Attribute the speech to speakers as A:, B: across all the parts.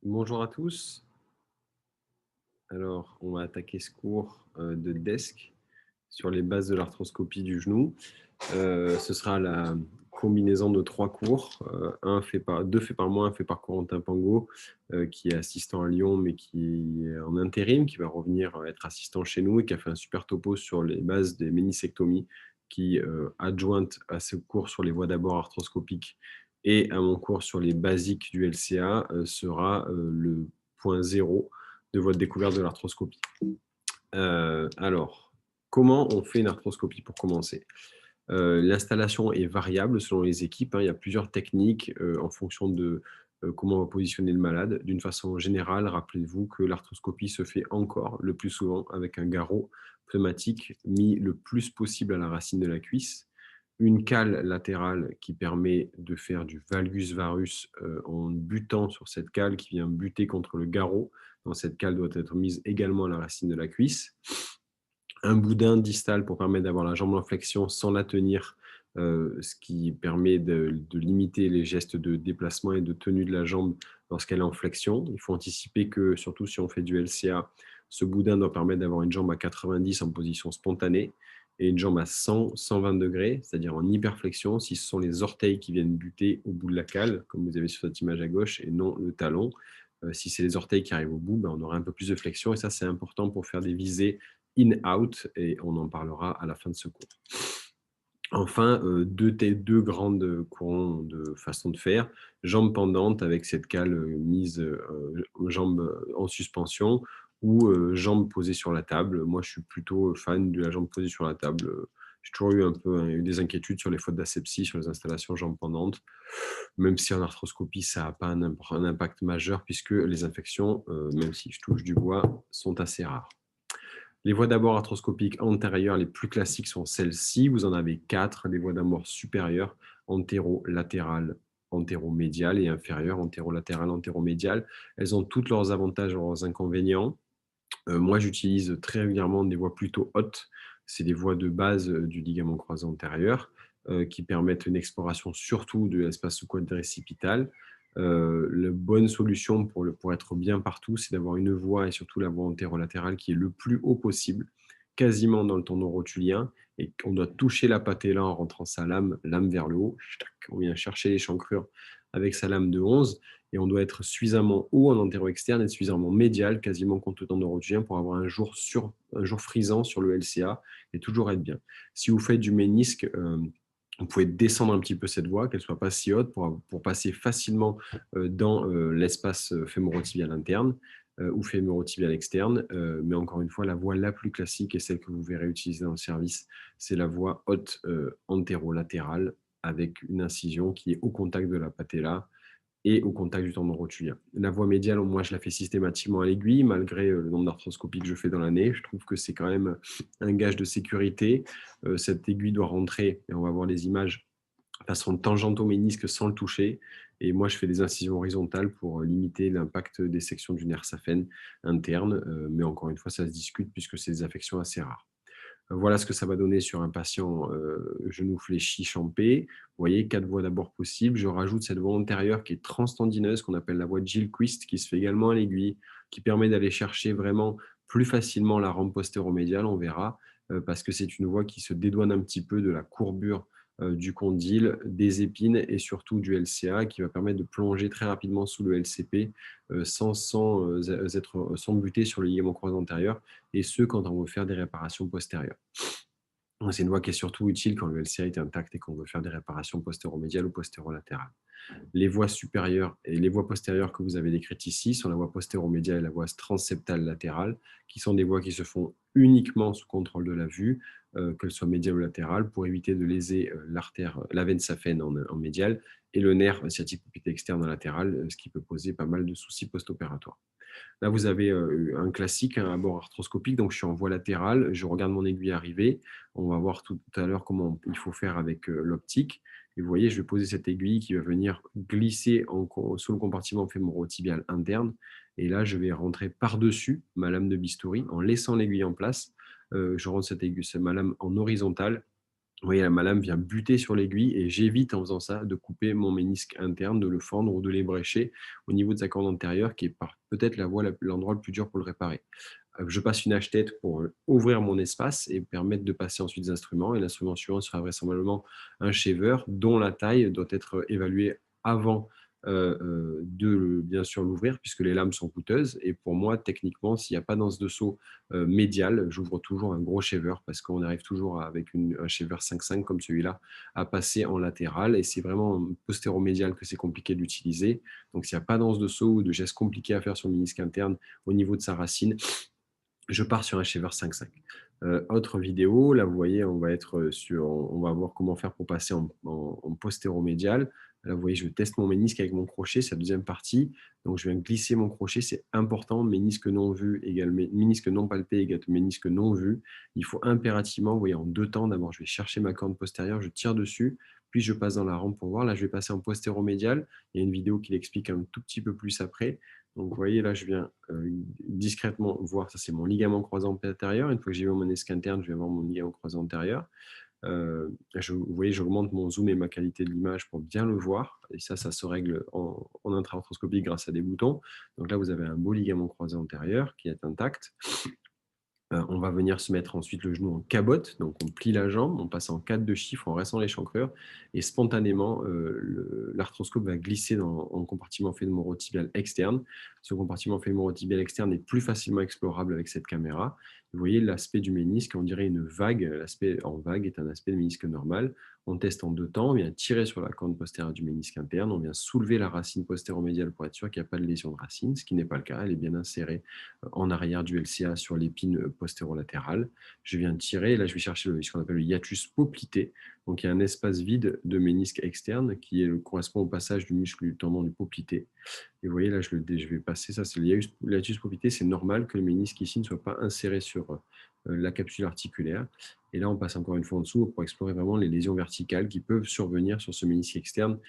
A: Bonjour à tous. Alors, on va attaquer ce cours de desk sur les bases de l'arthroscopie du genou. Ce sera la combinaison de trois cours, deux faits par moi, un fait par Corentin Pangot, qui est assistant à Lyon, mais qui est en intérim, qui va revenir être assistant chez nous et qui a fait un super topo sur les bases des ménisectomies, qui, adjointe à ce cours sur les voies d'abord arthroscopiques et à mon cours sur les basiques du LCA, sera le point zéro de votre découverte de l'arthroscopie. Alors, comment on fait une arthroscopie pour commencer? L'installation est variable selon les équipes, hein. Il y a plusieurs techniques en fonction de comment on va positionner le malade. D'une façon générale, rappelez-vous que l'arthroscopie se fait encore le plus souvent avec un garrot pneumatique mis le plus possible à la racine de la cuisse, une cale latérale qui permet de faire du valgus varus en butant sur cette cale qui vient buter contre le garrot. Donc, cette cale doit être mise également à la racine de la cuisse. Un boudin distal pour permettre d'avoir la jambe en flexion sans la tenir, ce qui permet de limiter les gestes de déplacement et de tenue de la jambe lorsqu'elle est en flexion. Il faut anticiper que, surtout si on fait du LCA, ce boudin doit permettre d'avoir une jambe à 90 en position spontanée et une jambe à 100-120 degrés, c'est-à-dire en hyperflexion, si ce sont les orteils qui viennent buter au bout de la cale, comme vous avez sur cette image à gauche, et non le talon. Si c'est les orteils qui arrivent au bout, on aura un peu plus de flexion, et ça, c'est important pour faire des visées in-out, et on en parlera à la fin de ce cours. Enfin, deux grandes courants de façon de faire. Jambes pendantes avec cette cale mise jambes en suspension, ou jambes posées sur la table. Moi, je suis plutôt fan de la jambe posée sur la table. J'ai toujours eu un peu eu des inquiétudes sur les fautes d'asepsie sur les installations jambes pendantes, même si en arthroscopie, ça n'a pas un impact majeur puisque les infections, même si je touche du bois, sont assez rares. Les voies d'abord arthroscopiques antérieures les plus classiques sont celles-ci. Vous en avez quatre. Les voies d'abord supérieures, antéro-latérales, antéro-médiales, et inférieures, antéro-latérales, antéro-médiales. Elles ont toutes leurs avantages et leurs inconvénients. Moi, j'utilise très régulièrement des voies plutôt hautes. C'est des voies de base du ligament croisé antérieur, qui permettent une exploration surtout de l'espace sous-quadricipital. La bonne solution pour être bien partout, c'est d'avoir une voie, et surtout la voie antérolatérale, qui est le plus haut possible, quasiment dans le tendon rotulien, et on doit toucher la patella en rentrant sa lame vers le haut. On vient chercher l'échancrure avec sa lame de 11, et on doit être suffisamment haut en antéro-externe et suffisamment médial, quasiment contre le tendon rotulien, pour avoir un jour frisant sur le LCA et toujours être bien. Si vous faites du ménisque, vous pouvez descendre un petit peu cette voie, qu'elle ne soit pas si haute, pour passer facilement dans l'espace fémorotibial interne ou fémorotibial externe. Mais encore une fois, la voie la plus classique et celle que vous verrez utiliser dans le service, c'est la voie haute antérolatérale, avec une incision qui est au contact de la patella et au contact du tendon rotulien. La voie médiale, moi, je la fais systématiquement à l'aiguille, malgré le nombre d'arthroscopies que je fais dans l'année. Je trouve que c'est quand même un gage de sécurité. Cette aiguille doit rentrer, et on va voir les images, de façon tangente au ménisque sans le toucher. Et moi, je fais des incisions horizontales pour limiter l'impact des sections du nerf saphène interne. Mais encore une fois, ça se discute puisque c'est des affections assez rares. Voilà ce que ça va donner sur un patient genou fléchi champé. Vous voyez, 4 voies d'abord possibles. Je rajoute cette voie antérieure qui est transtendineuse, qu'on appelle la voie de Gilquist, qui se fait également à l'aiguille, qui permet d'aller chercher vraiment plus facilement la rampe postéromédiale, on verra, parce que c'est une voie qui se dédouane un petit peu de la courbure du condyle, des épines et surtout du LCA, qui va permettre de plonger très rapidement sous le LCP sans buter sur le ligament croisé antérieur, et ce, quand on veut faire des réparations postérieures. C'est une voie qui est surtout utile quand le LCA est intact et qu'on veut faire des réparations postéromédiales ou postérolatérales. Les voies supérieures et les voies postérieures que vous avez décrites ici sont la voie postéromédiale et la voie transseptale latérale, qui sont des voies qui se font uniquement sous contrôle de la vue, qu'elles soient médiales ou latérales, pour éviter de léser la veine saphène en médial, et le nerf sciatique poplité externe en latéral, ce qui peut poser pas mal de soucis post-opératoires. Là, vous avez un classique, un abord arthroscopique, donc je suis en voie latérale, je regarde mon aiguille arriver. On va voir tout à l'heure comment il faut faire avec l'optique. Et vous voyez, je vais poser cette aiguille qui va venir glisser sous le compartiment fémoro-tibial interne. Et là, je vais rentrer par-dessus ma lame de bistouri en laissant l'aiguille en place. Je rentre ma lame en horizontale Vous voyez, ma lame vient buter sur l'aiguille et j'évite en faisant ça de couper mon ménisque interne, de le fendre ou de l'ébrécher au niveau de sa corde antérieure qui est peut-être l'endroit le plus dur pour le réparer. Je passe une hache-tête pour ouvrir mon espace et permettre de passer ensuite des instruments. Et l'instrument suivant sera vraisemblablement un shaver dont la taille doit être évaluée avant de bien sûr l'ouvrir puisque les lames sont coûteuses. Et pour moi, techniquement, s'il n'y a pas d'anse de saut médiale, j'ouvre toujours un gros shaver parce qu'on arrive toujours avec un shaver 5,5 comme celui-là à passer en latéral. Et c'est vraiment en postéro-médial que c'est compliqué d'utiliser. Donc s'il n'y a pas d'anse de saut ou de gestes compliqués à faire sur le ménisque interne au niveau de sa racine, je pars sur un shaver 5,5. Autre vidéo, là vous voyez, on va voir comment faire pour passer en postéro-médial. Là vous voyez, je teste mon ménisque avec mon crochet, c'est la deuxième partie. Donc je viens glisser mon crochet, c'est important. Ménisque non vu égale ménisque non palpé égale ménisque non vu. Il faut impérativement, vous voyez, en deux temps, d'abord je vais chercher ma corne postérieure, je tire dessus, puis je passe dans la rampe pour voir. Là je vais passer en postéro-médial. Il y a une vidéo qui l'explique un tout petit peu plus après. Donc, vous voyez, là, je viens discrètement voir, ça c'est mon ligament croisé antérieur. Une fois que j'ai vu mon ménisque interne, je vais voir mon ligament croisé antérieur. Vous voyez, j'augmente mon zoom et ma qualité de l'image pour bien le voir. Et ça se règle en intra-arthroscopie grâce à des boutons. Donc là, vous avez un beau ligament croisé antérieur qui est intact. On va venir se mettre ensuite le genou en cabotte, donc on plie la jambe, on passe en 4 de chiffre en restant l'échancrure et spontanément l'arthroscope va glisser en le compartiment fémoro-tibial externe. Ce compartiment fémoro-tibial externe est plus facilement explorable avec cette caméra. Vous voyez l'aspect du ménisque, on dirait une vague. L'aspect en vague est un aspect de ménisque normal. On teste en deux temps, on vient tirer sur la corne postérieure du ménisque interne, on vient soulever la racine postéromédiale pour être sûr qu'il n'y a pas de lésion de racine, ce qui n'est pas le cas, elle est bien insérée en arrière du LCA sur l'épine postérolatérale. Je viens tirer, et là je vais chercher ce qu'on appelle le hiatus poplité. Donc il y a un espace vide de ménisque externe qui correspond au passage du muscle du tendon du poplité. Et vous voyez là, je vais passer, ça c'est le hiatus poplité, c'est normal que le ménisque ici ne soit pas inséré sur la capsule articulaire. Et là, on passe encore une fois en dessous pour explorer vraiment les lésions verticales qui peuvent survenir sur ce ménisque externe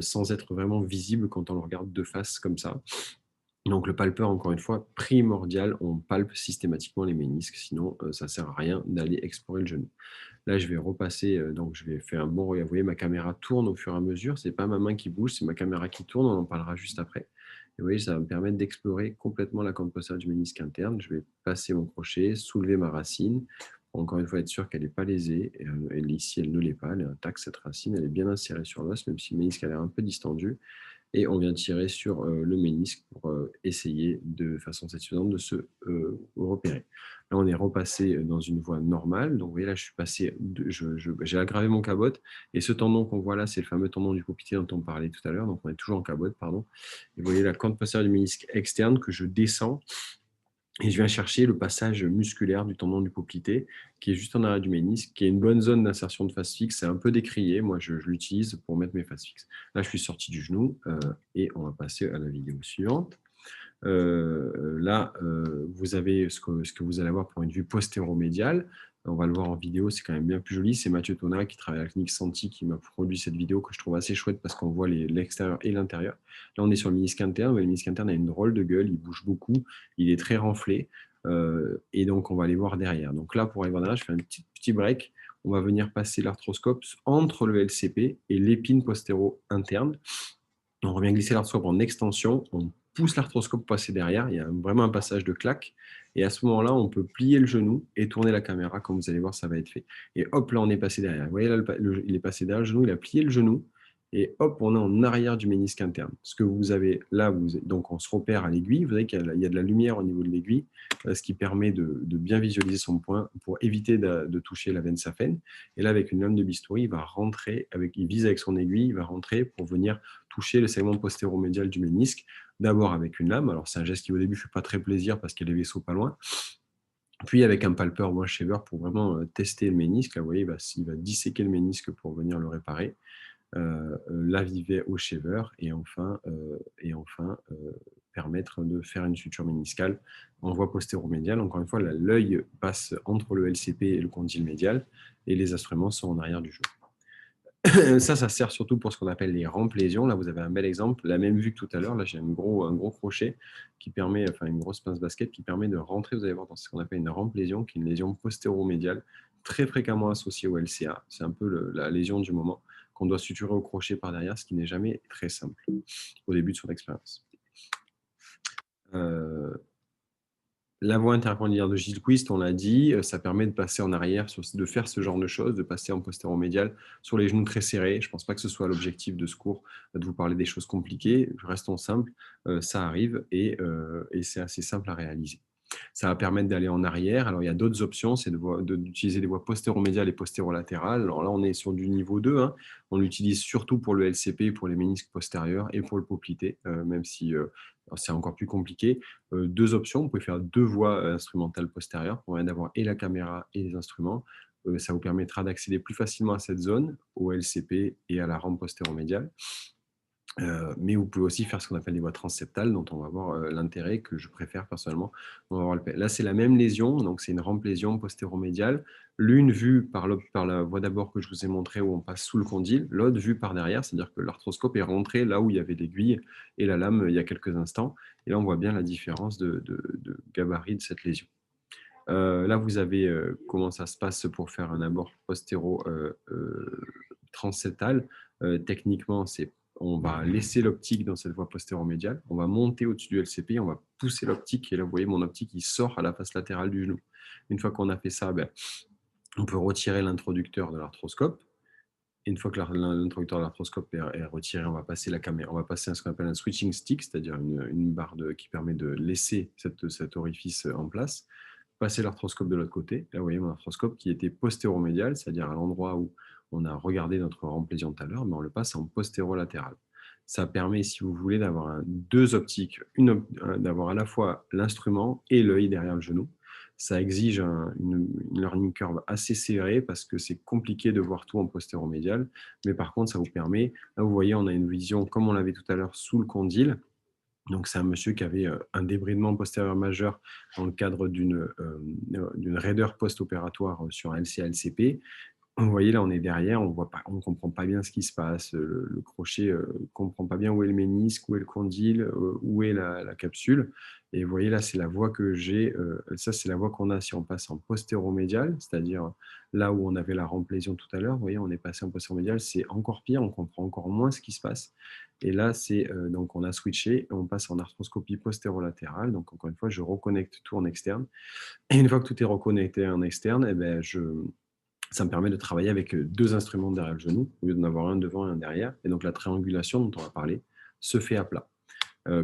A: sans être vraiment visibles quand on le regarde de face comme ça. Donc le palpeur, encore une fois, primordial, on palpe systématiquement les ménisques, sinon ça ne sert à rien d'aller explorer le genou. Là, je vais repasser, donc je vais faire un bon, vous voyez, ma caméra tourne au fur et à mesure, ce n'est pas ma main qui bouge, c'est ma caméra qui tourne, on en parlera juste après. Et vous voyez, ça va me permettre d'explorer complètement la corne postérieure du ménisque interne. Je vais passer mon crochet, soulever ma racine, pour encore une fois être sûr qu'elle n'est pas lésée. Et ici, elle ne l'est pas, elle est intacte, cette racine, elle est bien insérée sur l'os, même si le ménisque a l'air un peu distendu. Et on vient tirer sur le ménisque pour essayer de façon satisfaisante de se repérer. Là, on est repassé dans une voie normale. Donc, vous voyez, là, je suis passé, j'ai aggravé mon cabote. Et ce tendon qu'on voit là, c'est le fameux tendon du poplité dont on parlait tout à l'heure. Donc, on est toujours en cabote, pardon. Et vous voyez la corne postérieure du ménisque externe que je descends. Et je viens chercher le passage musculaire du tendon du poplité, qui est juste en arrière du ménisque, qui est une bonne zone d'insertion de face fixe. C'est un peu décrié. Moi, je l'utilise pour mettre mes faces fixes. Là, je suis sorti du genou et on va passer à la vidéo suivante. Là, vous avez ce que vous allez avoir pour une vue postéromédiale. On va le voir en vidéo, c'est quand même bien plus joli. C'est Mathieu Tona qui travaille à la clinique Santi qui m'a produit cette vidéo que je trouve assez chouette parce qu'on voit l'extérieur et l'intérieur. Là, on est sur le ménisque interne. Le ménisque interne a une drôle de gueule, il bouge beaucoup, il est très renflé. Et donc, on va aller voir derrière. Donc là, pour aller voir derrière, je fais un petit break. On va venir passer l'arthroscope entre le LCP et l'épine postéro-interne. On revient glisser l'arthroscope en extension, on pousse l'arthroscope passer derrière, il y a vraiment un passage de claque, et à ce moment-là, on peut plier le genou et tourner la caméra, comme vous allez voir, ça va être fait. Et hop, là, on est passé derrière. Vous voyez, là, il est passé derrière le genou, il a plié le genou, et hop, on est en arrière du ménisque interne. Ce que vous avez là, donc on se repère à l'aiguille, vous voyez qu'il y a de la lumière au niveau de l'aiguille, ce qui permet de bien visualiser son point pour éviter de toucher la veine saphène. Et là, avec une lame de bistouri, il va rentrer, il vise avec son aiguille, il va rentrer pour venir toucher le segment postéromédial du ménisque, d'abord avec une lame. Alors c'est un geste qui au début ne fait pas très plaisir parce qu'il y a les vaisseaux pas loin. Puis avec un palpeur ou un shaver pour vraiment tester le ménisque. Là, vous voyez, il va disséquer le ménisque pour venir le réparer. L'aviver au shaver et enfin permettre de faire une suture méniscale en voie postéromédiale. Encore une fois, l'œil passe entre le LCP et le condyle médial et les instruments sont en arrière du genou. Ça sert surtout pour ce qu'on appelle les rampes lésions. Là, vous avez un bel exemple, la même vue que tout à l'heure. Là, j'ai un gros crochet qui permet, enfin une grosse pince basket qui permet de rentrer, vous allez voir, dans ce qu'on appelle une rampe lésion, qui est une lésion postéromédiale très fréquemment associé au LCA. C'est un peu la lésion du moment qu'on doit suturer au crochet par derrière, ce qui n'est jamais très simple au début de son expérience. Euh, La voie interpendiculière de Gilchrist, on l'a dit, ça permet de passer en arrière, de faire ce genre de choses, de passer en postéro-médial sur les genoux très serrés. Je ne pense pas que ce soit l'objectif de ce cours, de vous parler des choses compliquées. Restons simples, ça arrive et c'est assez simple à réaliser. Ça va permettre d'aller en arrière. Alors, il y a d'autres options, c'est d'utiliser les voies postéromédiales et postérolatérales. Alors là, on est sur du niveau 2. Hein. On l'utilise surtout pour le LCP, pour les ménisques postérieurs et pour le poplité, même si c'est encore plus compliqué. Deux options, vous pouvez faire deux voies instrumentales postérieures pour d'avoir et la caméra et les instruments. Ça vous permettra d'accéder plus facilement à cette zone, au LCP et à la rampe postéromédiale. Mais vous pouvez aussi faire ce qu'on appelle des voies transseptales, dont on va voir l'intérêt que je préfère personnellement. On va voir là, c'est la même lésion, donc c'est une rampe lésion postéromédiale. L'une vue par la voie d'abord que je vous ai montrée où on passe sous le condyle, l'autre vue par derrière, c'est-à-dire que l'arthroscope est rentré là où il y avait l'aiguille et la lame il y a quelques instants. Et là, on voit bien la différence de gabarit de cette lésion. Là, vous avez comment ça se passe pour faire un abord postéro transseptal. Techniquement, on va laisser l'optique dans cette voie postéromédiale, on va monter au-dessus du LCP, on va pousser l'optique, et là, vous voyez, mon optique, il sort à la face latérale du genou. Une fois qu'on a fait ça, on peut retirer l'introducteur de l'arthroscope. Une fois que l'introducteur de l'arthroscope est retiré, on va passer la caméra, on va passer à ce qu'on appelle un switching stick, c'est-à-dire une barre qui permet de laisser cet orifice en place. Passer l'arthroscope de l'autre côté. Là, vous voyez mon arthroscope qui était postéromédial, c'est-à-dire à l'endroit où on a regardé notre rampe lésion tout à l'heure, mais on le passe en postérolatéral. Ça permet, si vous voulez, d'avoir deux optiques, d'avoir à la fois l'instrument et l'œil derrière le genou. Ça exige une learning curve assez serrée parce que c'est compliqué de voir tout en postéromédial. Mais par contre, ça vous permet, là vous voyez, on a une vision comme on l'avait tout à l'heure sous le condyle. Donc, c'est un monsieur qui avait un débridement postérieur majeur dans le cadre d'une raideur post-opératoire sur un LCA-LCP. Vous voyez, là, on est derrière, on ne comprend pas bien ce qui se passe. Le crochet ne comprend pas bien où est le ménisque, où est le condyle, où est la capsule. Et vous voyez, là, c'est la voie que j'ai. Ça, c'est la voie qu'on a si on passe en postéromédial, c'est-à-dire là où on avait la rampe lésion tout à l'heure. Vous voyez, on est passé en postéromédial, c'est encore pire, on comprend encore moins ce qui se passe. Et là, donc on a switché, et on passe en arthroscopie postérolatérale. Donc, encore une fois, je reconnecte tout en externe. Et une fois que tout est reconnecté en externe, ça me permet de travailler avec deux instruments derrière le genou, au lieu d'en avoir un devant et un derrière. Et donc, la triangulation dont on va parler se fait à plat.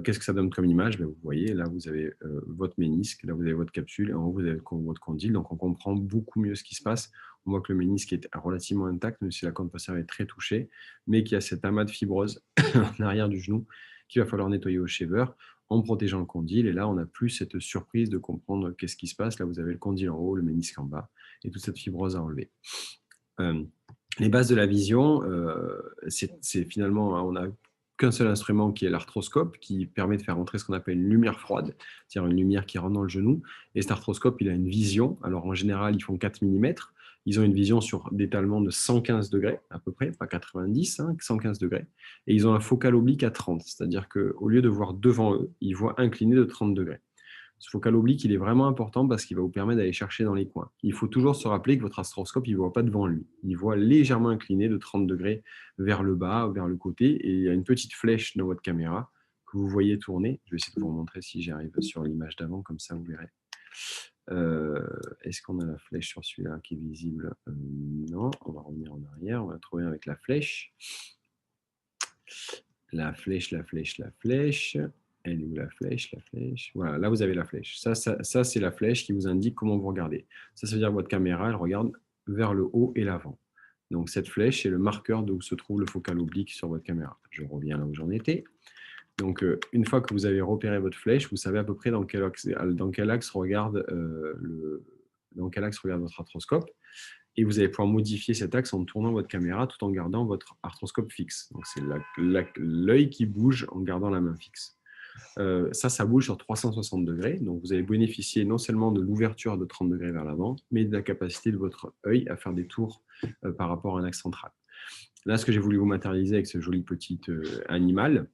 A: Qu'est-ce que ça donne comme image? Vous voyez, là, vous avez votre ménisque, là, vous avez votre capsule, et en haut, vous avez votre condyle. Donc, on comprend beaucoup mieux ce qui se passe. On voit que le ménisque est relativement intact, même si la cône postérieure est très touchée, mais qu'il y a cet amas de fibrose en arrière du genou qu'il va falloir nettoyer au shaver en protégeant le condyle. Et là, on n'a plus cette surprise de comprendre qu'est-ce qui se passe. Là, vous avez le condyle en haut, le ménisque en bas, et toute cette fibrose à enlever. Les bases de la vision, c'est finalement, on a qu'un seul instrument qui est l'arthroscope, qui permet de faire entrer ce qu'on appelle une lumière froide, c'est-à-dire une lumière qui rentre dans le genou. Et cet arthroscope, il a une vision. Alors en général, ils font 4 mm. Ils ont une vision sur d'étalement de 115 degrés à peu près, pas 90, 115 degrés. Et ils ont un focal oblique à 30, c'est-à-dire qu'au lieu de voir devant eux, ils voient incliné de 30 degrés. Ce focal oblique, il est vraiment important parce qu'il va vous permettre d'aller chercher dans les coins. Il faut toujours se rappeler que votre astroscope, il ne voit pas devant lui. Il voit légèrement incliné de 30 degrés vers le bas, vers le côté, et il y a une petite flèche dans votre caméra que vous voyez tourner. Je vais essayer de vous montrer si j'y arrive sur l'image d'avant, comme ça vous verrez. Est-ce qu'on a la flèche sur celui-là qui est visible? Non, on va revenir en arrière, on va trouver avec la flèche. La flèche, la flèche, la flèche. Elle est où la flèche? La flèche. Voilà, là vous avez la flèche. Ça c'est la flèche qui vous indique comment vous regardez. Ça veut dire que votre caméra, elle regarde vers le haut et l'avant. Donc cette flèche, c'est le marqueur d'où se trouve le focal oblique sur votre caméra. Je reviens là où j'en étais. Donc une fois que vous avez repéré votre flèche, vous savez à peu près dans quel axe regarde votre arthroscope. Et vous allez pouvoir modifier cet axe en tournant votre caméra tout en gardant votre arthroscope fixe. Donc c'est l'œil qui bouge en gardant la main fixe. Ça bouge sur 360 degrés. Donc vous allez bénéficier non seulement de l'ouverture de 30 degrés vers l'avant, mais de la capacité de votre œil à faire des tours par rapport à un axe central. Là, ce que j'ai voulu vous matérialiser avec ce joli petit animal,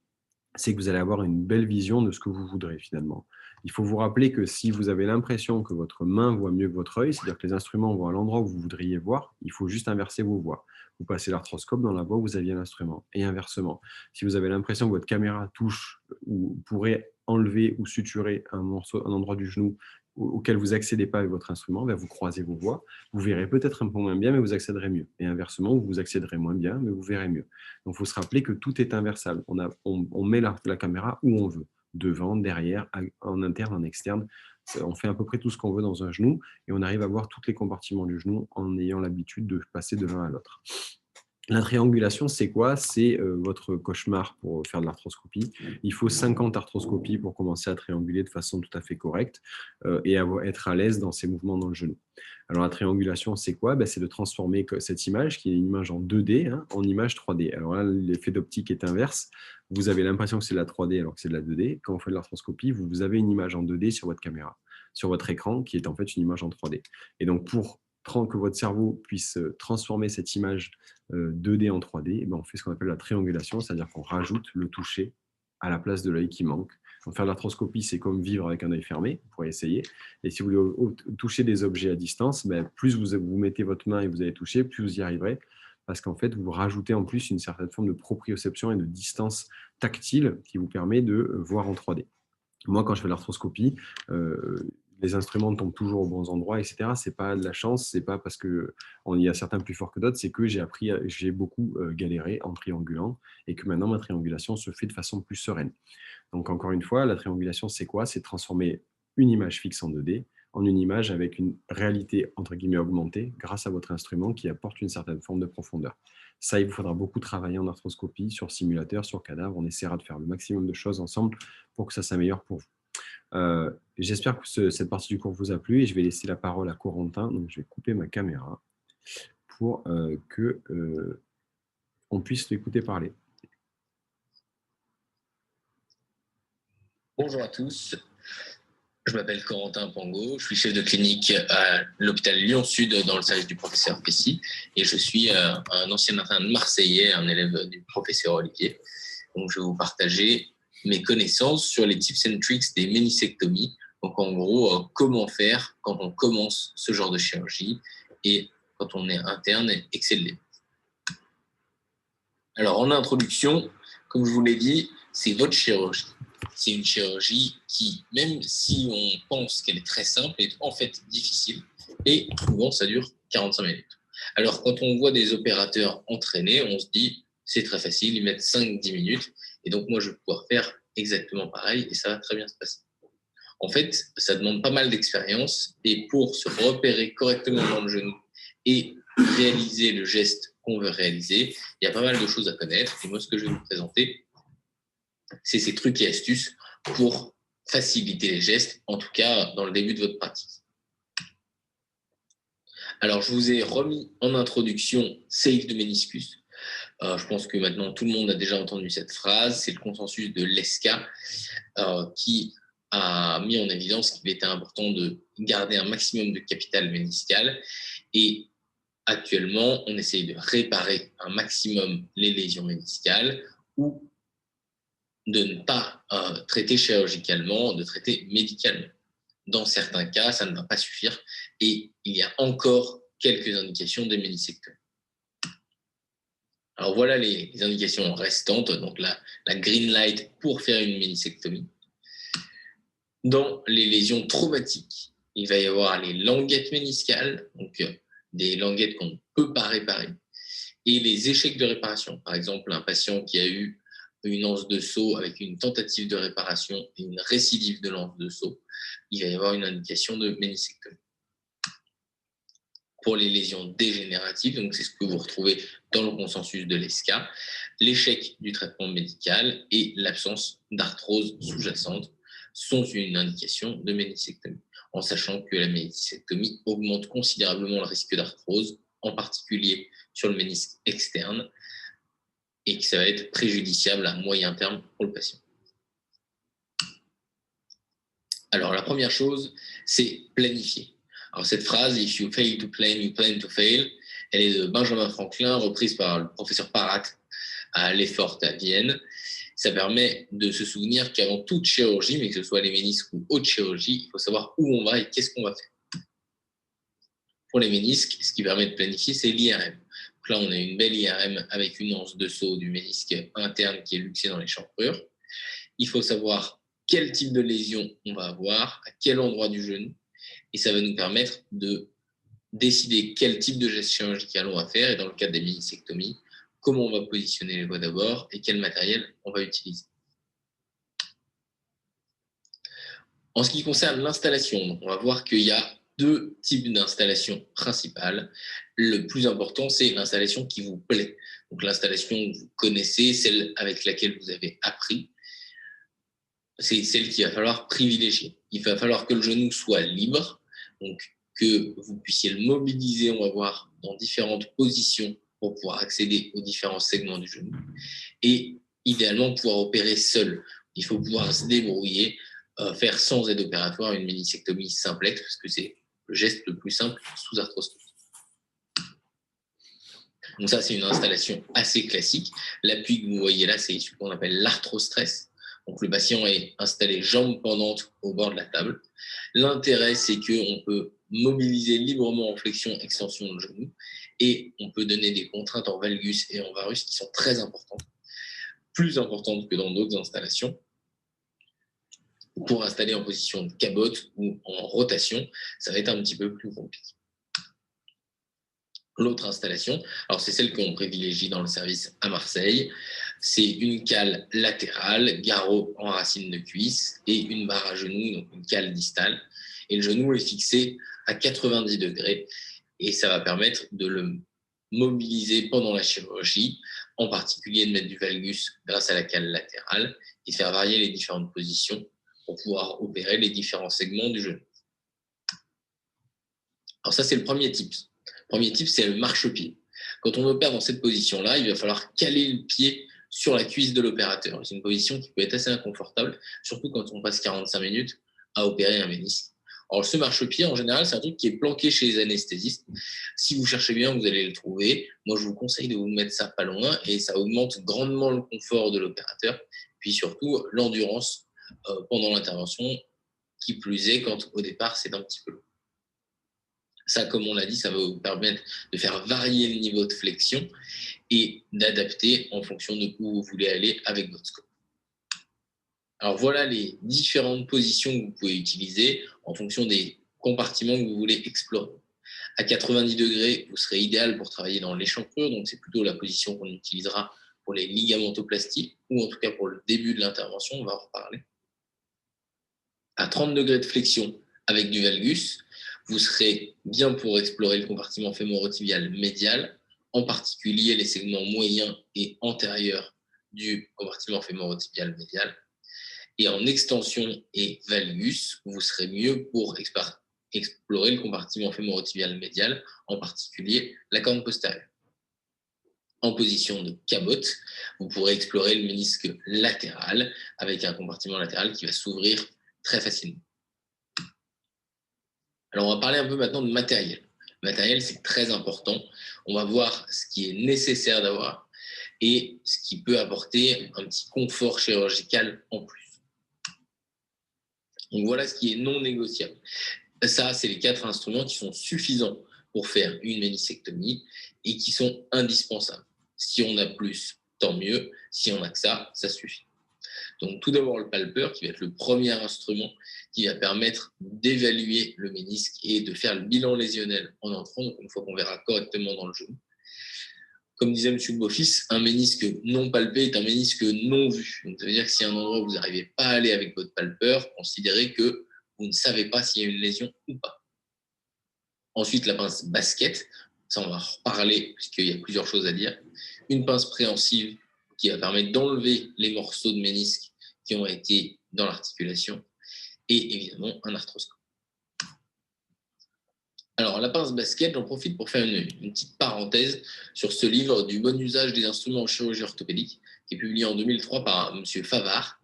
A: c'est que vous allez avoir une belle vision de ce que vous voudrez finalement. Il faut vous rappeler que si vous avez l'impression que votre main voit mieux que votre œil, c'est-à-dire que les instruments vont à l'endroit où vous voudriez voir, il faut juste inverser vos voies. Vous passez l'arthroscope dans la voie où vous aviez l'instrument, et inversement. Si vous avez l'impression que votre caméra touche ou pourrait enlever ou suturer un morceau, un endroit du genou auquel vous n'accédez pas avec votre instrument, ben vous croisez vos voies, vous verrez peut-être un peu moins bien, mais vous accéderez mieux. Et inversement, vous accéderez moins bien, mais vous verrez mieux. Donc, il faut se rappeler que tout est inversable. On met la caméra où on veut, devant, derrière, en interne, en externe. On fait à peu près tout ce qu'on veut dans un genou et on arrive à voir tous les compartiments du genou en ayant l'habitude de passer de l'un à l'autre. La triangulation, c'est quoi? C'est votre cauchemar pour faire de l'arthroscopie. Il faut 50 arthroscopies pour commencer à trianguler de façon tout à fait correcte et être à l'aise dans ces mouvements dans le genou. Alors la triangulation, c'est quoi? C'est de transformer cette image, qui est une image en 2D, en image 3D. Alors là, l'effet d'optique est inverse. Vous avez l'impression que c'est de la 3D alors que c'est de la 2D. Quand vous faites de l'arthroscopie, vous avez une image en 2D sur votre caméra, sur votre écran, qui est en fait une image en 3D. Et donc pour que votre cerveau puisse transformer cette image 2D en 3D, on fait ce qu'on appelle la triangulation, c'est-à-dire qu'on rajoute le toucher à la place de l'œil qui manque. Donc, faire de l'arthroscopie, c'est comme vivre avec un œil fermé, vous pourrez essayer. Et si vous voulez toucher des objets à distance, plus vous mettez votre main et vous allez toucher, plus vous y arriverez, parce qu'en fait, vous rajoutez en plus une certaine forme de proprioception et de distance tactile qui vous permet de voir en 3D. Moi, quand je fais l'arthroscopie, les instruments tombent toujours aux bons endroits, etc. C'est pas de la chance, c'est pas parce que il y a certains plus forts que d'autres, c'est que j'ai beaucoup galéré en triangulant et que maintenant ma triangulation se fait de façon plus sereine. Donc encore une fois, la triangulation, c'est quoi? C'est transformer une image fixe en 2D en une image avec une réalité entre guillemets augmentée grâce à votre instrument qui apporte une certaine forme de profondeur. Ça, il vous faudra beaucoup travailler en arthroscopie, sur simulateur, sur cadavre. On essaiera de faire le maximum de choses ensemble pour que ça s'améliore pour vous. J'espère que cette partie du cours vous a plu et je vais laisser la parole à Corentin. Donc, je vais couper ma caméra pour qu'on puisse l'écouter parler.
B: Bonjour à tous, je m'appelle Corentin Pango, je suis chef de clinique à l'hôpital Lyon-Sud dans le service du professeur Pessy et je suis un ancien interne marseillais, un élève du professeur Olivier. Donc, je vais vous partager mes connaissances sur les tips and tricks des ménisectomies. Donc, en gros, comment faire quand on commence ce genre de chirurgie et quand on est interne et excellé. Alors, en introduction, comme je vous l'ai dit, c'est votre chirurgie. C'est une chirurgie qui, même si on pense qu'elle est très simple, est en fait difficile. Et souvent, ça dure 45 minutes. Alors, quand on voit des opérateurs entraînés, on se dit, c'est très facile, ils mettent 5-10 minutes. Et donc, moi, je vais pouvoir faire exactement pareil et ça va très bien se passer. En fait, ça demande pas mal d'expérience. Et pour se repérer correctement dans le genou et réaliser le geste qu'on veut réaliser, il y a pas mal de choses à connaître. Et moi, ce que je vais vous présenter, c'est ces trucs et astuces pour faciliter les gestes, en tout cas dans le début de votre pratique. Alors, je vous ai remis en introduction Save the meniscus. Je pense que maintenant tout le monde a déjà entendu cette phrase. C'est le consensus de l'ESCA qui a mis en évidence qu'il était important de garder un maximum de capital méniscal. Et actuellement, on essaye de réparer un maximum les lésions méniscales ou de ne pas traiter chirurgicalement, de traiter médicalement. Dans certains cas, ça ne va pas suffire et il y a encore quelques indications de ménisectomie. Alors voilà les indications restantes, donc la green light pour faire une ménisectomie. Dans les lésions traumatiques, il va y avoir les languettes méniscales, donc des languettes qu'on ne peut pas réparer, et les échecs de réparation. Par exemple, un patient qui a eu une anse de saut avec une tentative de réparation et une récidive de l'anse de saut, il va y avoir une indication de ménisectomie. Pour les lésions dégénératives, donc c'est ce que vous retrouvez dans le consensus de l'ESCA, l'échec du traitement médical et l'absence d'arthrose sous-jacente sont une indication de ménisectomie, en sachant que la ménisectomie augmente considérablement le risque d'arthrose, en particulier sur le ménisque externe, et que ça va être préjudiciable à moyen terme pour le patient. Alors, la première chose, c'est planifier. Alors, cette phrase, if you fail to plan, you plan to fail, elle est de Benjamin Franklin, reprise par le professeur Parat à l'Effort à Vienne. Ça permet de se souvenir qu'avant toute chirurgie, mais que ce soit les ménisques ou autre chirurgie, il faut savoir où on va et qu'est-ce qu'on va faire. Pour les ménisques, ce qui permet de planifier, c'est l'IRM. Donc là, on a une belle IRM avec une anse de saut du ménisque interne qui est luxé dans l'échancrure. Il faut savoir quel type de lésion on va avoir, à quel endroit du genou, et ça va nous permettre de décider quel type de geste chirurgical on va faire, et dans le cadre des ménisectomies, comment on va positionner les voies d'abord et quel matériel on va utiliser. En ce qui concerne l'installation, on va voir qu'il y a deux types d'installations principales. Le plus important, c'est l'installation qui vous plaît. Donc l'installation que vous connaissez, celle avec laquelle vous avez appris, c'est celle qu'il va falloir privilégier. Il va falloir que le genou soit libre, donc que vous puissiez le mobiliser, on va voir, dans différentes positions pour pouvoir accéder aux différents segments du genou. Et idéalement, pouvoir opérer seul. Il faut pouvoir se débrouiller, faire sans aide opératoire une ménisectomie simplexe, parce que c'est le geste le plus simple sous arthroscopie. Donc ça, c'est une installation assez classique. L'appui que vous voyez là, c'est ce qu'on appelle l'arthrostress. Donc le patient est installé jambes pendantes au bord de la table. L'intérêt, c'est qu'on peut mobiliser librement en flexion-extension le genou et on peut donner des contraintes en valgus et en varus qui sont très importantes, plus importantes que dans d'autres installations. Pour installer en position de cabote ou en rotation, ça va être un petit peu plus compliqué. L'autre installation, alors c'est celle qu'on privilégie dans le service à Marseille, c'est une cale latérale, garrot en racine de cuisse et une barre à genoux, donc une cale distale. Et le genou est fixé à 90 degrés et ça va permettre de le mobiliser pendant la chirurgie, en particulier de mettre du valgus grâce à la cale latérale et faire varier les différentes positions pour pouvoir opérer les différents segments du genou. Alors ça, c'est le premier type. Le premier type, c'est le marchepied. Quand on opère dans cette position-là, il va falloir caler le pied sur la cuisse de l'opérateur. C'est une position qui peut être assez inconfortable, surtout quand on passe 45 minutes à opérer un ménisque. Alors, ce marchepied, en général, c'est un truc qui est planqué chez les anesthésistes. Si vous cherchez bien, vous allez le trouver. Moi, je vous conseille de vous mettre ça pas loin et ça augmente grandement le confort de l'opérateur, puis surtout l'endurance pendant l'intervention, qui plus est quand au départ, c'est un petit peu long. Ça, comme on l'a dit, ça va vous permettre de faire varier le niveau de flexion et d'adapter en fonction de où vous voulez aller avec votre scope. Alors voilà les différentes positions que vous pouvez utiliser en fonction des compartiments que vous voulez explorer. À 90 degrés, vous serez idéal pour travailler dans l'échancrure, donc c'est plutôt la position qu'on utilisera pour les ligamentoplasties ou en tout cas pour le début de l'intervention, on va en reparler. À 30 degrés de flexion avec du valgus, vous serez bien pour explorer le compartiment fémorotibial médial, en particulier les segments moyens et antérieurs du compartiment fémorotibial médial. Et en extension et valgus, vous serez mieux pour explorer le compartiment fémorotibial médial, en particulier la corne postérieure. En position de cabote, vous pourrez explorer le ménisque latéral avec un compartiment latéral qui va s'ouvrir très facilement. Alors, on va parler un peu maintenant de matériel. Le matériel, c'est très important. On va voir ce qui est nécessaire d'avoir et ce qui peut apporter un petit confort chirurgical en plus. Donc, voilà ce qui est non négociable. Ça, c'est les 4 instruments qui sont suffisants pour faire une ménisectomie et qui sont indispensables. Si on a plus, tant mieux. Si on a que ça suffit. Donc, tout d'abord, le palpeur, qui va être le premier instrument qui va permettre d'évaluer le ménisque et de faire le bilan lésionnel en entrant, donc une fois qu'on verra correctement dans le genou. Comme disait M. Beaufils, un ménisque non palpé est un ménisque non vu. Donc, ça veut dire que si à un endroit où vous n'arrivez pas à aller avec votre palpeur, considérez que vous ne savez pas s'il y a une lésion ou pas. Ensuite, la pince basket, ça on va en reparler puisqu'il y a plusieurs choses à dire. Une pince préhensive qui va permettre d'enlever les morceaux de ménisque qui ont été dans l'articulation et évidemment un arthroscope. Alors, la pince basket, j'en profite pour faire une petite parenthèse sur ce livre du bon usage des instruments en chirurgie orthopédique qui est publié en 2003 par M. Favard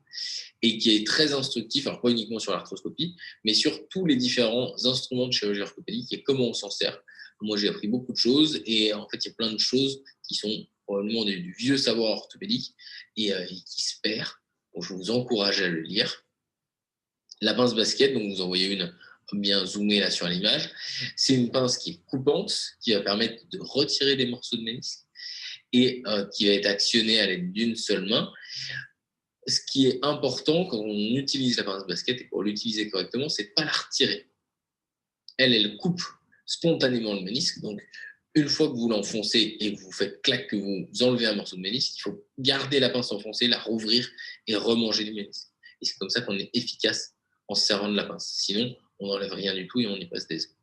B: et qui est très instructif, alors pas uniquement sur l'arthroscopie, mais sur tous les différents instruments de chirurgie orthopédique et comment on s'en sert. Moi, j'ai appris beaucoup de choses et en fait, il y a plein de choses qui sont probablement du vieux savoir orthopédique et qui se perd. Donc, je vous encourage à le lire. La pince basket, donc vous en voyez une bien zoomée là sur l'image, c'est une pince qui est coupante, qui va permettre de retirer des morceaux de ménisque et qui va être actionnée à l'aide d'une seule main. Ce qui est important quand on utilise la pince basket, et pour l'utiliser correctement, c'est de ne pas la retirer. Elle coupe spontanément le ménisque. Donc, une fois que vous l'enfoncez et que vous faites clac, que vous enlevez un morceau de ménisque, il faut garder la pince enfoncée, la rouvrir et remanger du ménisque. Et c'est comme ça qu'on est efficace en se servant de la pince. Sinon, on n'enlève rien du tout et on y passe des heures.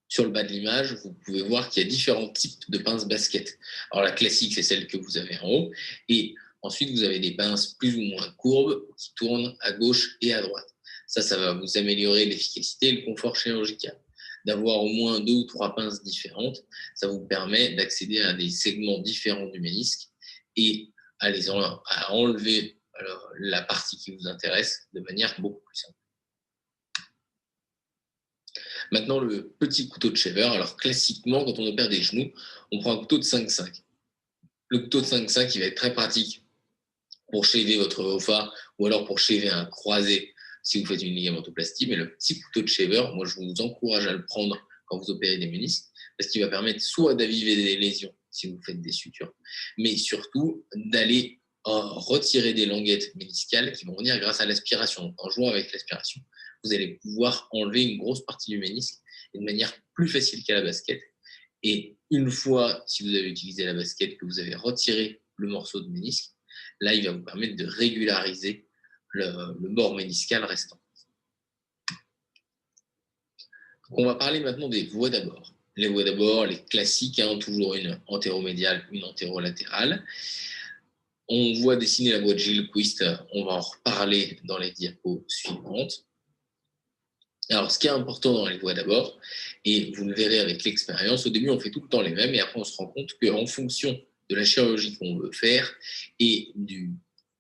B: Sur le bas de l'image, vous pouvez voir qu'il y a différents types de pinces basket. Alors, la classique, c'est celle que vous avez en haut. Et ensuite, vous avez des pinces plus ou moins courbes qui tournent à gauche et à droite. Ça va vous améliorer l'efficacité et le confort chirurgical. D'avoir au moins 2 ou 3 pinces différentes, ça vous permet d'accéder à des segments différents du ménisque et à enlever la partie qui vous intéresse de manière beaucoup plus simple. Maintenant, le petit couteau de shaver. Alors, classiquement, quand on opère des genoux, on prend un couteau de 5,5. Le couteau de 5,5, il va être très pratique pour shaver votre OFA ou alors pour shaver un croisé si vous faites une ligamentoplastie. Mais le petit couteau de shaver, moi, je vous encourage à le prendre quand vous opérez des ménisques parce qu'il va permettre soit d'aviver des lésions si vous faites des sutures, mais surtout d'aller retirer des languettes méniscales qui vont venir grâce à l'aspiration. En jouant avec l'aspiration, vous allez pouvoir enlever une grosse partie du ménisque de manière plus facile qu'à la basket. Et une fois, si vous avez utilisé la basket, que vous avez retiré le morceau de ménisque, là, il va vous permettre de régulariser le bord méniscal restant. Donc, on va parler maintenant des voies d'abord. Les voies d'abord, les classiques, toujours une antéromédiale, une antérolatérale. On voit dessiner la voie de Gilquist, on va en reparler dans les diapos suivantes. Alors, ce qui est important dans les voies d'abord, et vous le verrez avec l'expérience, au début, on fait tout le temps les mêmes, et après, on se rend compte qu'en fonction de la chirurgie qu'on veut faire et du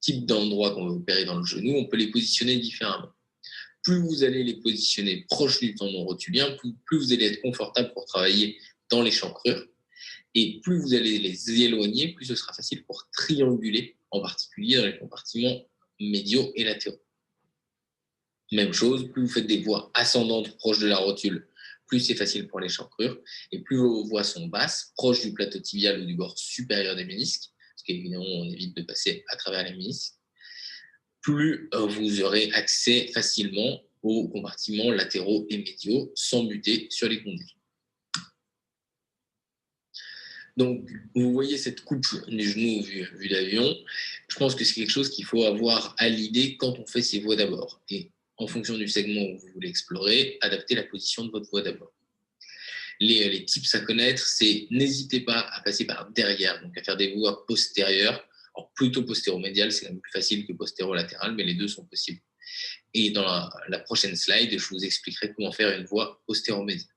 B: type d'endroit qu'on veut opérer dans le genou, on peut les positionner différemment. Plus vous allez les positionner proches du tendon rotulien, plus vous allez être confortable pour travailler dans les chancrures, et plus vous allez les éloigner, plus ce sera facile pour trianguler, en particulier dans les compartiments médiaux et latéraux. Même chose, plus vous faites des voies ascendantes proches de la rotule, plus c'est facile pour les chancrures, et plus vos voies sont basses, proches du plateau tibial ou du bord supérieur des ménisques, parce qu'évidemment on évite de passer à travers les ménisques, plus vous aurez accès facilement aux compartiments latéraux et médiaux sans buter sur les condyles. Donc, vous voyez cette coupe du genou vue d'avion. Je pense que c'est quelque chose qu'il faut avoir à l'idée quand on fait ses voies d'abord. Et en fonction du segment où vous voulez explorer, adapter la position de votre voie d'abord. Les tips à connaître, c'est n'hésitez pas à passer par derrière, donc à faire des voies postérieures. Alors, plutôt postéromédial, c'est quand même plus facile que postéro-latéral, mais les deux sont possibles. Et dans la prochaine slide, je vous expliquerai comment faire une voie postéromédiale.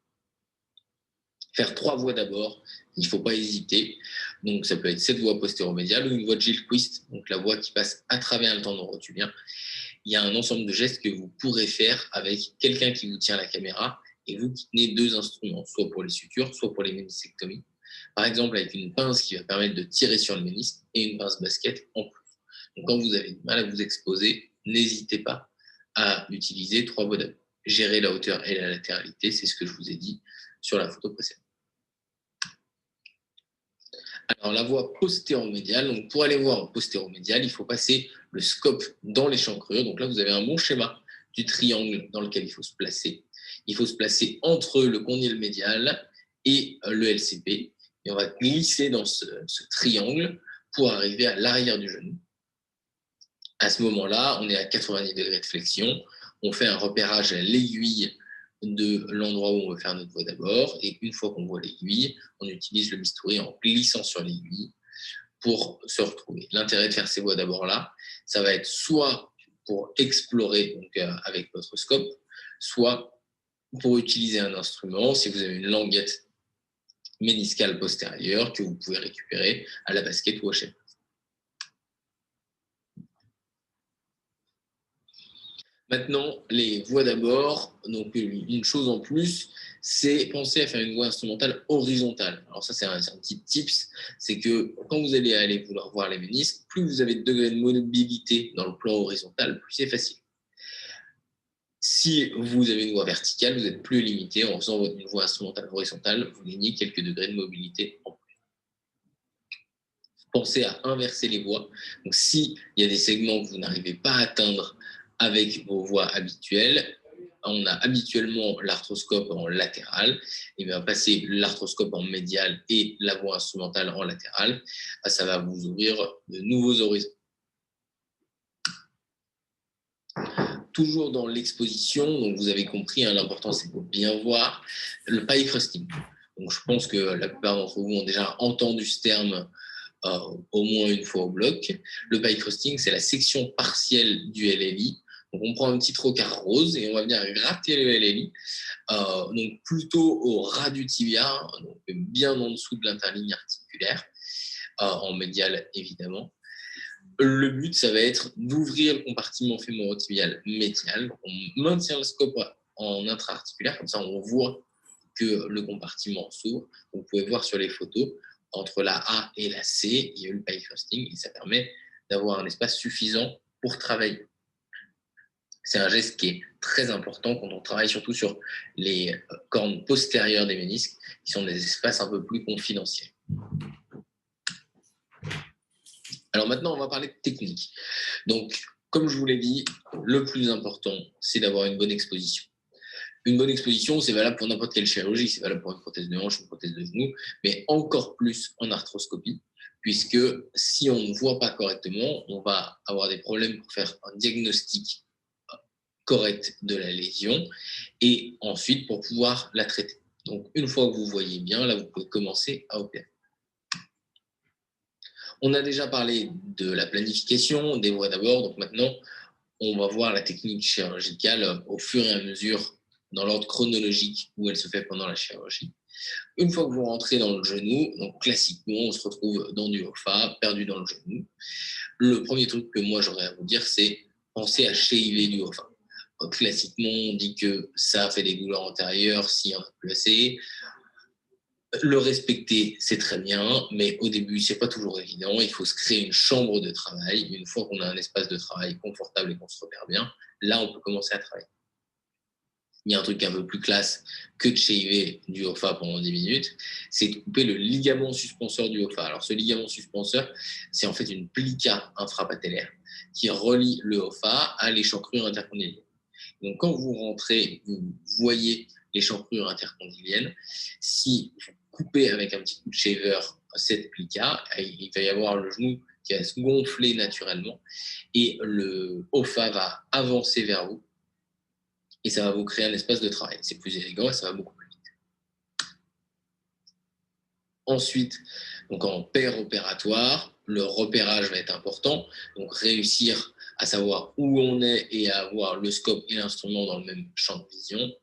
B: Faire 3 voies d'abord, il ne faut pas hésiter. Donc, ça peut être cette voie postéromédiale ou une voie de Gilquist, donc la voie qui passe à travers le tendon rotulien. Il y a un ensemble de gestes que vous pourrez faire avec quelqu'un qui vous tient la caméra et vous qui tenez 2 instruments, soit pour les sutures, soit pour les méniscectomies. Par exemple, avec une pince qui va permettre de tirer sur le ménisque et une pince basket en plus. Donc, quand vous avez du mal à vous exposer, n'hésitez pas à utiliser 3 voies d'abord. Gérer la hauteur et la latéralité, c'est ce que je vous ai dit sur la photo précédente. Alors, la voie postéromédiale, donc pour aller voir en postéromédial, il faut passer le scope dans les chancrures. Donc là, vous avez un bon schéma du triangle dans lequel il faut se placer. Il faut se placer entre le condyle médial et le LCP. Et on va glisser dans ce triangle pour arriver à l'arrière du genou. À ce moment-là, on est à 90 degrés de flexion. On fait un repérage à l'aiguille de l'endroit où on veut faire notre voie d'abord. Et une fois qu'on voit l'aiguille, on utilise le bistouri en glissant sur l'aiguille pour se retrouver. L'intérêt de faire ces voies d'abord là, ça va être soit pour explorer donc, avec votre scope, soit pour utiliser un instrument, si vous avez une languette méniscale postérieure que vous pouvez récupérer à la basket ou au chef. Maintenant, les voies d'abord, donc une chose en plus, c'est penser à faire une voie instrumentale horizontale. Alors ça, c'est un petit tips, c'est que quand vous allez vouloir voir les ménisques, plus vous avez de degrés de mobilité dans le plan horizontal, plus c'est facile. Si vous avez une voie verticale, vous êtes plus limité. En faisant une voie instrumentale horizontale, vous gagnez quelques degrés de mobilité en plus. Pensez à inverser les voies. Donc, s'il y a des segments que vous n'arrivez pas à atteindre avec vos voies habituelles, on a habituellement l'arthroscope en latéral, et bien passer l'arthroscope en médial et la voie instrumentale en latéral, ça va vous ouvrir de nouveaux horizons. Toujours dans l'exposition, donc vous avez compris, hein, l'important c'est de bien voir le pie crusting. Donc je pense que la plupart d'entre vous ont déjà entendu ce terme au moins une fois au bloc. Le pie crusting, c'est la section partielle du LLI. Donc on prend un petit trocard rose et on va venir gratter le LLI, donc plutôt au ras du tibia, donc bien en dessous de l'interligne articulaire, en médial évidemment. Le but, ça va être d'ouvrir le compartiment fémorotibial médial. On maintient le scope en intra-articulaire, comme ça on voit que le compartiment s'ouvre. Vous pouvez voir sur les photos, entre la A et la C, il y a eu le pie crusting et ça permet d'avoir un espace suffisant pour travailler. C'est un geste qui est très important quand on travaille surtout sur les cornes postérieures des ménisques, qui sont des espaces un peu plus confidentiels. Alors maintenant, on va parler de technique. Donc, comme je vous l'ai dit, le plus important, c'est d'avoir une bonne exposition. Une bonne exposition, c'est valable pour n'importe quelle chirurgie, c'est valable pour une prothèse de hanche, une prothèse de genou, mais encore plus en arthroscopie, puisque si on ne voit pas correctement, on va avoir des problèmes pour faire un diagnostic correct de la lésion et ensuite pour pouvoir la traiter. Donc, une fois que vous voyez bien, là, vous pouvez commencer à opérer. On a déjà parlé de la planification, des voies d'abord, donc maintenant, on va voir la technique chirurgicale au fur et à mesure dans l'ordre chronologique où elle se fait pendant la chirurgie. Une fois que vous rentrez dans le genou, donc classiquement, on se retrouve dans du OFA, perdu dans le genou. Le premier truc que moi j'aurais à vous dire, c'est penser à shaver du OFA. Classiquement, on dit que ça fait des douleurs antérieures si on a placé. Le respecter, c'est très bien, mais au début, c'est pas toujours évident. Il faut se créer une chambre de travail. Une fois qu'on a un espace de travail confortable et qu'on se repère bien, là, on peut commencer à travailler. Il y a un truc un peu plus classe que de shaver du OFA pendant 10 minutes, c'est de couper le ligament suspenseur du OFA. Alors, ce ligament suspenseur, c'est en fait une plica infrapatellaire qui relie le OFA à l'échancrure intercondylienne. Donc, quand vous rentrez, vous voyez l'échancrure intercondylienne. Si vous coupez avec un petit coup de shaver cette plica, il va y avoir le genou qui va se gonfler naturellement et le OFA va avancer vers vous et ça va vous créer un espace de travail. C'est plus élégant et ça va beaucoup plus vite. Ensuite, donc en paire opératoire, le repérage va être important. Donc réussir à savoir où on est et à avoir le scope et l'instrument dans le même champ de vision.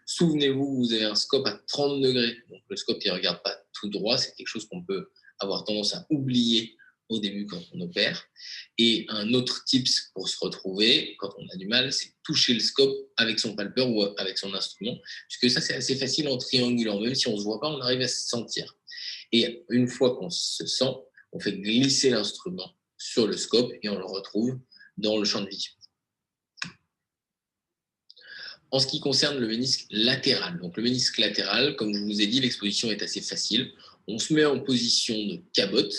B: Souvenez-vous, vous avez un scope à 30 degrés. Donc le scope ne regarde pas tout droit, c'est quelque chose qu'on peut avoir tendance à oublier au début quand on opère. Et un autre tips pour se retrouver quand on a du mal, c'est toucher le scope avec son palpeur ou avec son instrument, puisque ça c'est assez facile en triangulant. Même si on ne se voit pas, on arrive à se sentir. Et une fois qu'on se sent, on fait glisser l'instrument sur le scope et on le retrouve dans le champ de vision. En ce qui concerne le ménisque latéral, donc le ménisque latéral, comme je vous ai dit, l'exposition est assez facile. On se met en position de cabote.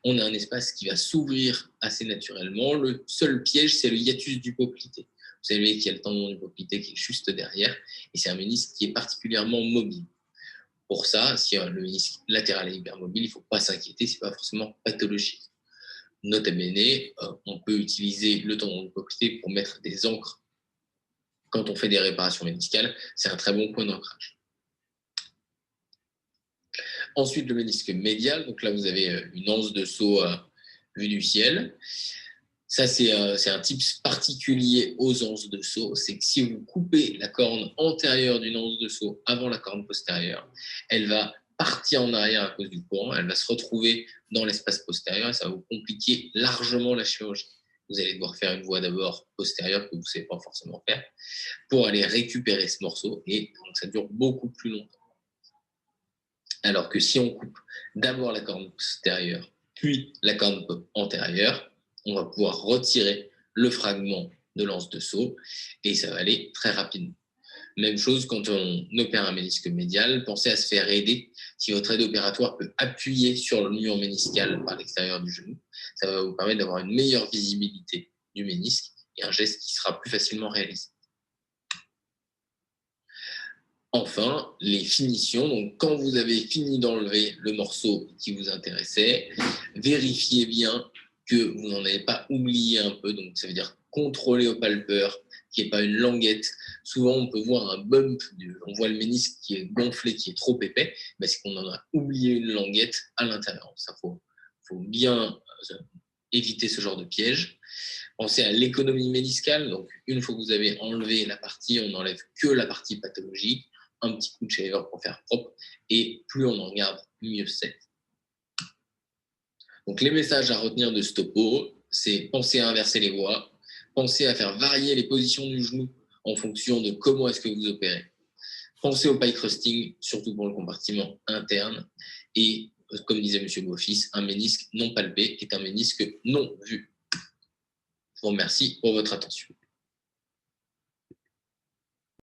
B: On a un espace qui va s'ouvrir assez naturellement. Le seul piège, c'est le hiatus du poplité. Vous savez qu'il y a le tendon du poplité qui est juste derrière et c'est un ménisque qui est particulièrement mobile. Pour ça, si le ménisque latéral est hypermobile, il ne faut pas s'inquiéter, ce n'est pas forcément pathologique. Nota bene, on peut utiliser le tendon du poplité pour mettre des ancres quand on fait des réparations méniscales, c'est un très bon point d'ancrage. Ensuite, le ménisque médial. Donc là, vous avez une anse de saut vue du ciel. Ça, c'est un tips particulier aux anses de saut. C'est que si vous coupez la corne antérieure d'une anse de saut avant la corne postérieure, elle va partir en arrière à cause du courant. Elle va se retrouver dans l'espace postérieur et ça va vous compliquer largement la chirurgie. vous allez devoir faire une voie d'abord postérieure que vous ne savez pas forcément faire pour aller récupérer ce morceau et donc ça dure beaucoup plus longtemps. Alors que si on coupe d'abord la corne postérieure, puis la corne antérieure, on va pouvoir retirer le fragment de l'anse de saut et ça va aller très rapidement. Même chose quand on opère un ménisque médial, pensez à se faire aider. Si votre aide opératoire peut appuyer sur le mur méniscal par l'extérieur du genou, ça va vous permettre d'avoir une meilleure visibilité du ménisque et un geste qui sera plus facilement réalisé. Enfin, les finitions. Donc, quand vous avez fini d'enlever le morceau qui vous intéressait, vérifiez bien que vous n'en avez pas oublié un peu. Donc, ça veut dire contrôler au palpeur, qu'il n'y ait pas une languette. Souvent, on peut voir un bump, on voit le ménisque qui est gonflé, qui est trop épais. Ben, c'est qu'on en a oublié une languette à l'intérieur. Ça, faut bien éviter ce genre de piège. Pensez à l'économie méniscale. Donc, une fois que vous avez enlevé la partie, on n'enlève que la partie pathologique, un petit coup de shaver pour faire propre, et plus on en garde, mieux c'est. Donc, les messages à retenir de ce topo, c'est penser à inverser les voies, pensez à faire varier les positions du genou en fonction de comment est-ce que vous opérez. Pensez au pie crusting, surtout pour le compartiment interne, et comme disait M. Beaufils, un ménisque non palpé est un ménisque non vu. Je vous remercie pour votre attention.